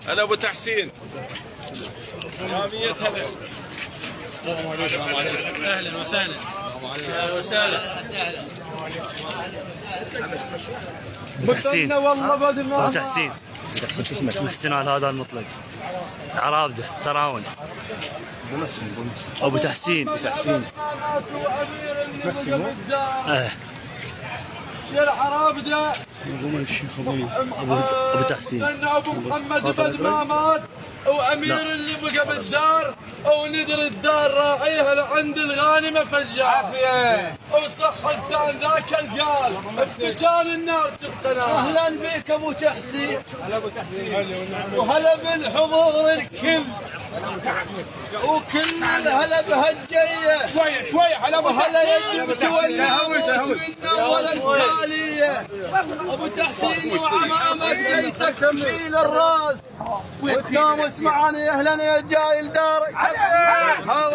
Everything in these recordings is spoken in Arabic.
هلا ابو تحسين. اهلا وسهلا. اهلا وسهلا. ابو تحسين. ابو تحسين شو اسمك؟ محسن على هذا المطلق. عرابده تراون. ابو تحسين. يا العرابده الشيخ ابو تحسين. لان ابو محمد بعد ما مات وامير اللي بقى بالدار وندر الدار راعيها لعند الغانمه فجار عافيه وصحتان ذاك القال افتجان النار تقتنع. اهلا بك ابو تحسين. هلا ابو تحسين وهلا بالحضور الكل وكل هلا بهالجيه. شويه هلا ابو وهلا يجب تولي ولا التاليه. ابو تحسين وعمامك جيتك تشيل الراس وتنام معاني. اهلا يا جاي لدارك.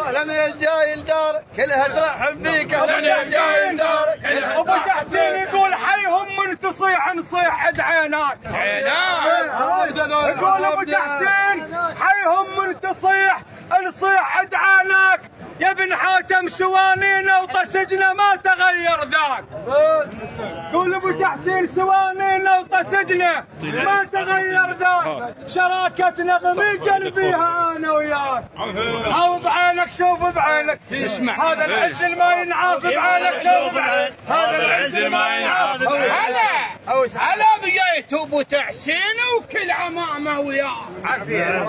اهلا يا جاي لدارك كلها ترحب بيك. اهلا يا جاي لدارك. ابو تحسين يقول حيهم من تصيح نصيح عد عيناك. يقول ابو تحسين حيهم من تصيح نصيح عد عيناك. يا ابن حاتم سوانينا وطسجنا ما تغير ذاك. قول ابو تحسين سوانينا وطسجنا ما تغير ذاك. شراكة نغمي جنبيها انا وياك. او بعينك شوف بعينك اسمع. هذا العز ما ينعاف بعينك شوف بعينك. هذا العز ما ينعاف. هلا بقيت ابو تحسين وكل عمامه وياه. عافيه.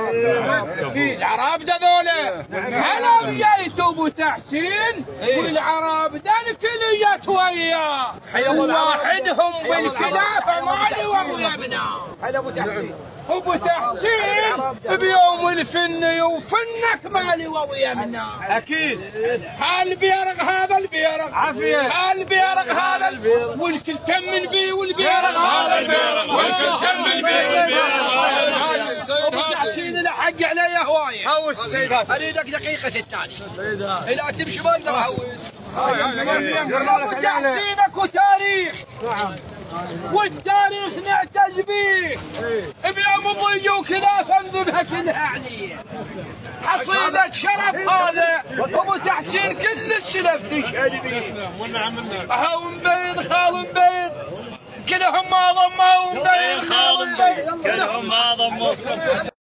العرابده ذولا. هلا بقيت ابو تحسين والعرابده الكليات وياه. واحدهم بالخلافه مالي وابو يبنا. هلا ابو تحسين. ابو تحسين بيوم الفن وفنك مالي ويمنا. اكيد. هالبيرق هذا البيرق عافيه. هالبيرق هذا البيرق والكل تمن بي والبيرق هذا البيرق والكل تمن بي والبيرق هذا البيرق. ابو تحسين له حق علي هوايه. هوس السيدات. اريدك دقيقه الثاني. لا تمشي ما نقدر اهوس. ابو تحسين اكو تاريخ. والتاريخ نعتز به. بيوم ضي وكلافه نذبها كلها عليه. حصيلة شرف هذا ابو تحسين كل السلف تشهد به. هو مبين خال مبين كلهم ما ضموا. مبين خال مبين كلهم ما ضموا.